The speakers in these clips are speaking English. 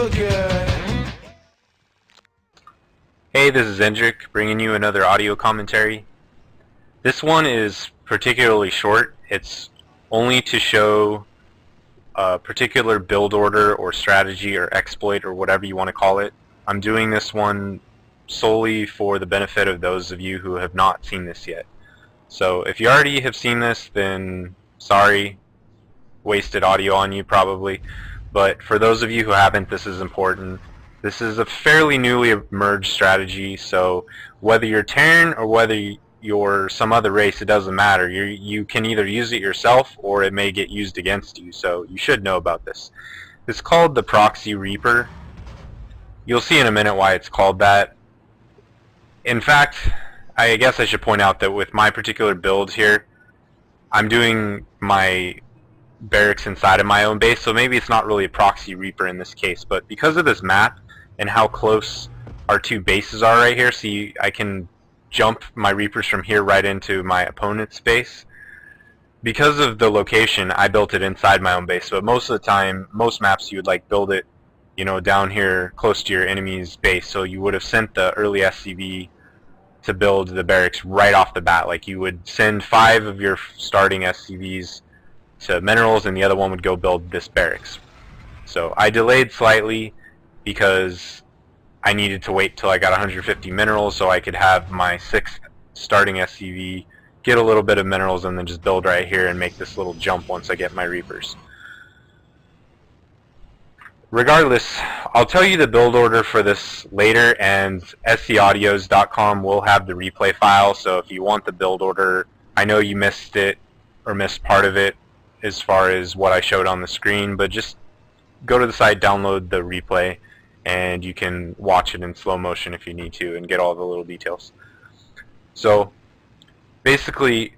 feel good. Hey, this is Endrick bringing you another audio commentary. This one is particularly short. It's only to show a particular build order or strategy or exploit or whatever you want to call it. I'm doing this one solely for the benefit of those of you who have not seen this yet. So if you already have seen this, then sorry, wasted audio on you probably. But for those of you who haven't, this is important. This is a fairly newly emerged strategy, so whether you're Terran or whether you're some other race, it doesn't matter. You can either use it yourself or it may get used against you, so you should know about this. It's called the Proxy Reaper. You'll see in a minute why it's called that. In fact, I guess I should point out that with my particular build here, I'm doing my barracks inside of my own base, so maybe it's not really a Proxy Reaper in this case, but because of this map and how close our two bases are right here, see, I can jump my Reapers from here right into my opponent's base. Because of the location, I built it inside my own base, but most of the time, most maps you would like build it, you know, down here close to your enemy's base, so you would have sent the early SCV to build the barracks right off the bat. Like you would send 5 of your starting SCVs to minerals and the other one would go build this barracks. So I delayed slightly because I needed to wait till I got 150 minerals so I could have my 6th starting SCV get a little bit of minerals and then just build right here and make this little jump once I get my Reapers. Regardless, I'll tell you the build order for this later, and scaudios.com will have the replay file, so if you want the build order, I know you missed it or missed part of it as far as what I showed on the screen, but just go to the site, download the replay, and you can watch it in slow motion if you need to and get all the little details. So basically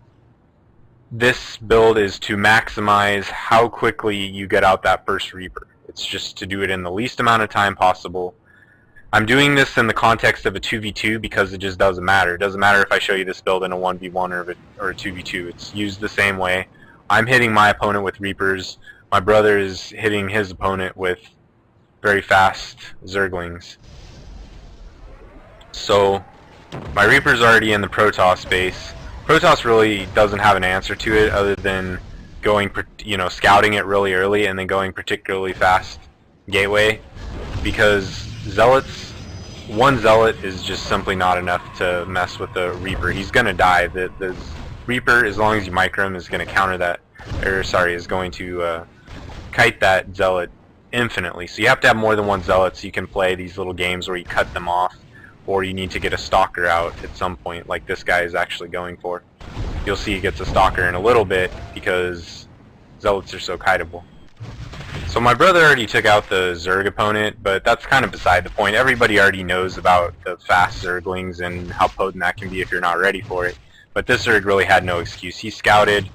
this build is to maximize how quickly you get out that first Reaper. It's just to do it in the least amount of time possible. I'm doing this in the context of a 2v2 because it just doesn't matter. It doesn't matter if I show you this build in a 1v1 or a 2v2. It's used the same way. I'm hitting my opponent with Reapers. My brother is hitting his opponent with very fast Zerglings. So my Reaper's already in the Protoss base. Protoss really doesn't have an answer to it other than going, you know, scouting it really early and then going particularly fast gateway, because Zealots, one Zealot is just simply not enough to mess with the Reaper. He's gonna die. The Reaper, as long as you micro him, is gonna counter that, or sorry, is going to kite that Zealot infinitely. So you have to have more than one Zealot so you can play these little games where you cut them off, or you need to get a Stalker out at some point, like this guy is actually going for. You'll see he gets a Stalker in a little bit because Zealots are so kiteable. So my brother already took out the Zerg opponent, but that's kind of beside the point. Everybody already knows about the fast Zerglings and how potent that can be if you're not ready for it. But this Zerg really had no excuse. He scouted.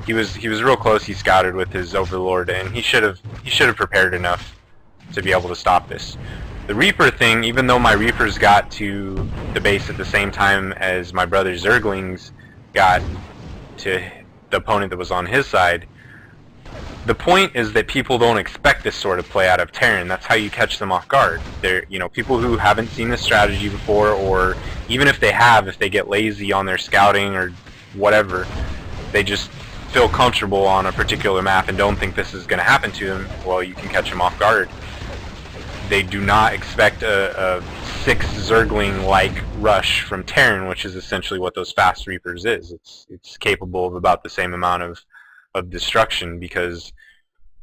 He was real close. He scouted with his Overlord, and he should have prepared enough to be able to stop this. The Reaper thing, even though my Reapers got to the base at the same time as my brother's Zerglings got to the opponent that was on his side, the point is that people don't expect this sort of play out of Terran. That's how you catch them off guard. They're, you know, people who haven't seen this strategy before, or even if they have, if they get lazy on their scouting or whatever, they just feel comfortable on a particular map and don't think this is going to happen to them, well, you can catch them off guard. They do not expect a 6 Zergling-like rush from Terran, which is essentially what those fast Reapers is. It's capable of about the same amount of destruction, because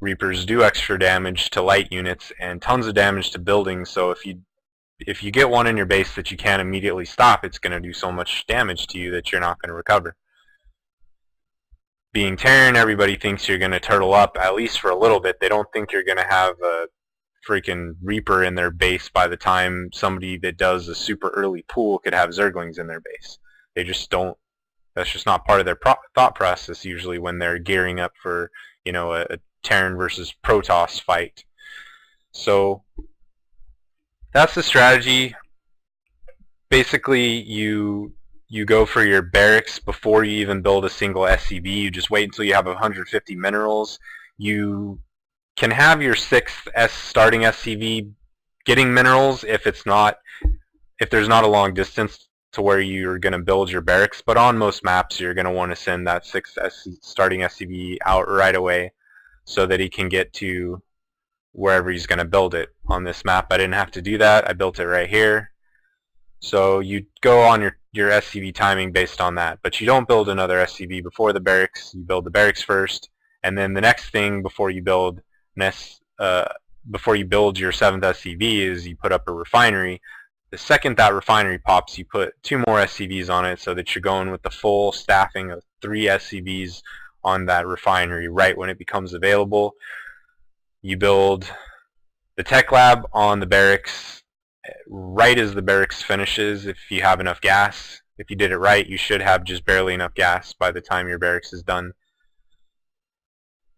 Reapers do extra damage to light units and tons of damage to buildings, so if you get one in your base that you can't immediately stop, it's going to do so much damage to you that you're not going to recover. Being Terran, everybody thinks you're going to turtle up, at least for a little bit. They don't think you're going to have a freaking Reaper in their base by the time somebody that does a super early pool could have Zerglings in their base. They just don't. That's just not part of their thought process usually when they're gearing up for, you know, a Terran versus Protoss fight. So that's the strategy. Basically, you go for your barracks before you even build a single SCV. You just wait until you have 150 minerals. You can have your 6th starting SCV getting minerals if there's not a long distance to where you're going to build your barracks, but on most maps you're going to want to send that 6th starting SCV out right away so that he can get to wherever he's going to build it. On this map I didn't have to do that, I built it right here. So you go on your SCV timing based on that, but you don't build another SCV before the barracks. You build the barracks first, and then the next thing before you build your 7th SCV is you put up a refinery. The second that refinery pops, you put 2 more SCVs on it so that you're going with the full staffing of 3 SCVs on that refinery right when it becomes available. You build the tech lab on the barracks right as the barracks finishes if you have enough gas. If you did it right, you should have just barely enough gas by the time your barracks is done.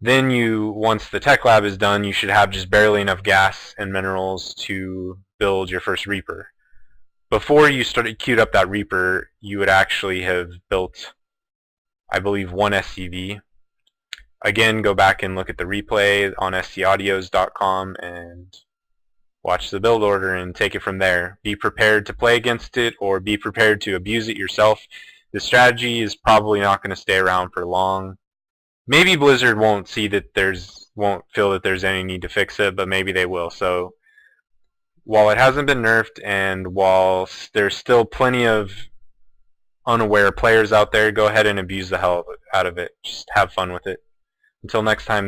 Then once the tech lab is done, you should have just barely enough gas and minerals to build your first Reaper. Before you queued up that Reaper, you would actually have built, I believe, 1 SCV. Again, go back and look at the replay on staudios.com and watch the build order and take it from there. Be prepared to play against it or be prepared to abuse it yourself. The strategy is probably not going to stay around for long. Maybe Blizzard won't feel that there's any need to fix it, but maybe they will. So while it hasn't been nerfed and while there's still plenty of unaware players out there, go ahead and abuse the hell out of it. Just have fun with it. Until next time.